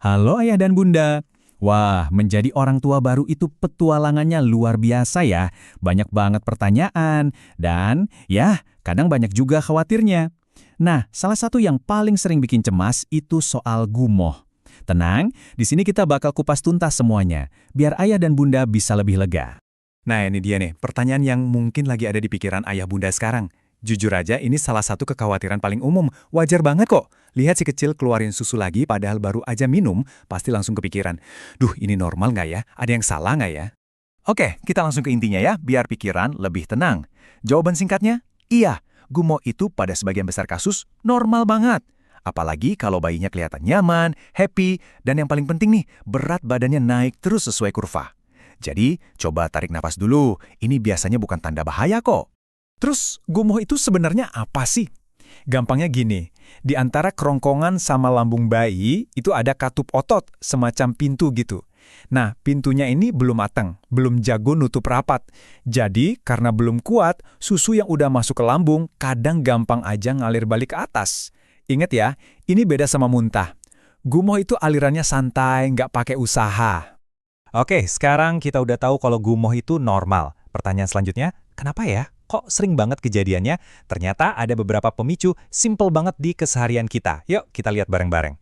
Halo ayah dan bunda. Wah, menjadi orang tua baru itu petualangannya luar biasa ya. Banyak banget pertanyaan, dan ya, kadang banyak juga khawatirnya. Nah, salah satu yang paling sering bikin cemas itu soal gumoh. Tenang, di sini kita bakal kupas tuntas semuanya, biar ayah dan bunda bisa lebih lega. Nah, ini dia nih, pertanyaan yang mungkin lagi ada di pikiran ayah bunda sekarang. Jujur aja, ini salah satu kekhawatiran paling umum. Wajar banget kok. Lihat si kecil keluarin susu lagi padahal baru aja minum, pasti langsung kepikiran. Duh, ini normal nggak ya? Ada yang salah nggak ya? Oke, kita langsung ke intinya ya, biar pikiran lebih tenang. Jawaban singkatnya, iya. Gumoh itu pada sebagian besar kasus normal banget. Apalagi kalau bayinya kelihatan nyaman, happy, dan yang paling penting nih, berat badannya naik terus sesuai kurva. Jadi, coba tarik napas dulu. Ini biasanya bukan tanda bahaya kok. Terus, gumoh itu sebenarnya apa sih? Gampangnya gini, di antara kerongkongan sama lambung bayi, itu ada katup otot, semacam pintu gitu. Nah, pintunya ini belum matang, belum jago nutup rapat. Jadi, karena belum kuat, susu yang udah masuk ke lambung kadang gampang aja ngalir balik ke atas. Ingat ya, ini beda sama muntah. Gumoh itu alirannya santai, nggak pakai usaha. Oke, sekarang kita udah tahu kalau gumoh itu normal. Pertanyaan selanjutnya, kenapa ya? Kok sering banget kejadiannya? Ternyata ada beberapa pemicu simple banget di keseharian kita. Yuk, kita lihat bareng-bareng.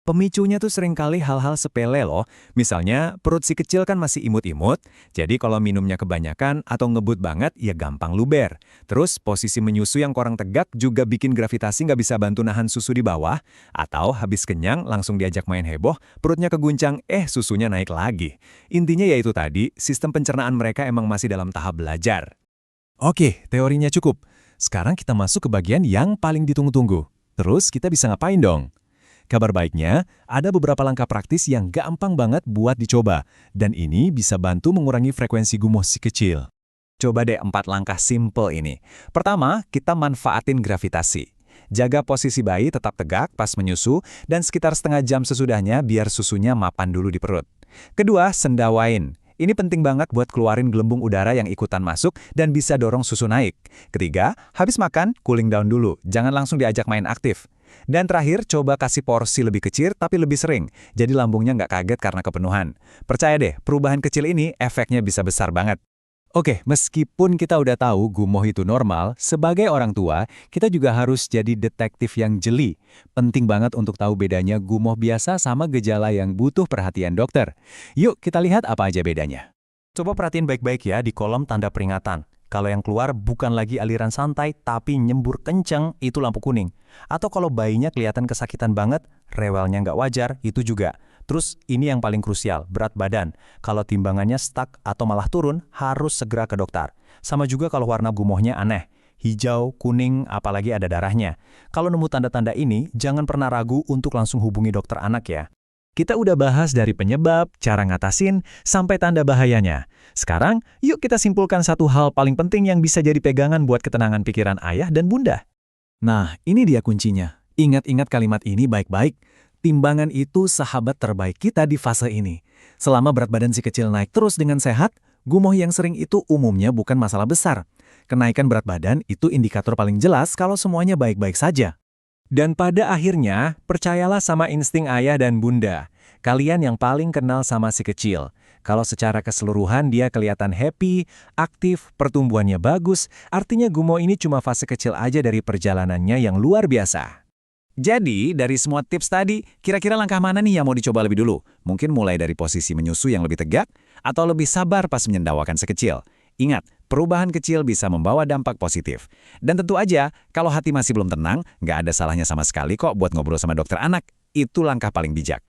Pemicunya tuh seringkali hal-hal sepele loh. Misalnya, perut si kecil kan masih imut-imut, jadi kalau minumnya kebanyakan atau ngebut banget, ya gampang luber. Terus, posisi menyusu yang kurang tegak juga bikin gravitasi nggak bisa bantu nahan susu di bawah. Atau habis kenyang, langsung diajak main heboh, perutnya keguncang, susunya naik lagi. Intinya yaitu tadi, sistem pencernaan mereka emang masih dalam tahap belajar. Oke, teorinya cukup. Sekarang kita masuk ke bagian yang paling ditunggu-tunggu. Terus kita bisa ngapain dong? Kabar baiknya, ada beberapa langkah praktis yang gampang banget buat dicoba, dan ini bisa bantu mengurangi frekuensi gumoh si kecil. Coba deh 4 langkah simple ini. Pertama, kita manfaatin gravitasi. Jaga posisi bayi tetap tegak pas menyusu, dan sekitar setengah jam sesudahnya biar susunya mapan dulu di perut. Kedua, sendawain. Ini penting banget buat keluarin gelembung udara yang ikutan masuk dan bisa dorong susu naik. Ketiga, habis makan, cooling down dulu. Jangan langsung diajak main aktif. Dan terakhir, coba kasih porsi lebih kecil tapi lebih sering. Jadi lambungnya nggak kaget karena kepenuhan. Percaya deh, perubahan kecil ini efeknya bisa besar banget. Oke, meskipun kita udah tahu gumoh itu normal, sebagai orang tua, kita juga harus jadi detektif yang jeli. Penting banget untuk tahu bedanya gumoh biasa sama gejala yang butuh perhatian dokter. Yuk, kita lihat apa aja bedanya. Coba perhatiin baik-baik ya di kolom tanda peringatan. Kalau yang keluar bukan lagi aliran santai, tapi nyembur kenceng, itu lampu kuning. Atau kalau bayinya kelihatan kesakitan banget, rewelnya nggak wajar, itu juga. Terus ini yang paling krusial, berat badan. Kalau timbangannya stuck atau malah turun, harus segera ke dokter. Sama juga kalau warna gumohnya aneh. Hijau, kuning, apalagi ada darahnya. Kalau nemu tanda-tanda ini, jangan pernah ragu untuk langsung hubungi dokter anak ya. Kita udah bahas dari penyebab, cara ngatasin, sampai tanda bahayanya. Sekarang, yuk kita simpulkan satu hal paling penting yang bisa jadi pegangan buat ketenangan pikiran ayah dan bunda. Nah, ini dia kuncinya. Ingat-ingat kalimat ini baik-baik. Timbangan itu sahabat terbaik kita di fase ini. Selama berat badan si kecil naik terus dengan sehat, gumoh yang sering itu umumnya bukan masalah besar. Kenaikan berat badan itu indikator paling jelas kalau semuanya baik-baik saja. Dan pada akhirnya, percayalah sama insting ayah dan bunda. Kalian yang paling kenal sama si kecil. Kalau secara keseluruhan dia kelihatan happy, aktif, pertumbuhannya bagus, artinya gumoh ini cuma fase kecil aja dari perjalanannya yang luar biasa. Jadi, dari semua tips tadi, kira-kira langkah mana nih yang mau dicoba lebih dulu? Mungkin mulai dari posisi menyusu yang lebih tegak, atau lebih sabar pas menyendawakan si kecil. Ingat, perubahan kecil bisa membawa dampak positif. Dan tentu aja, kalau hati masih belum tenang, nggak ada salahnya sama sekali kok buat ngobrol sama dokter anak. Itu langkah paling bijak.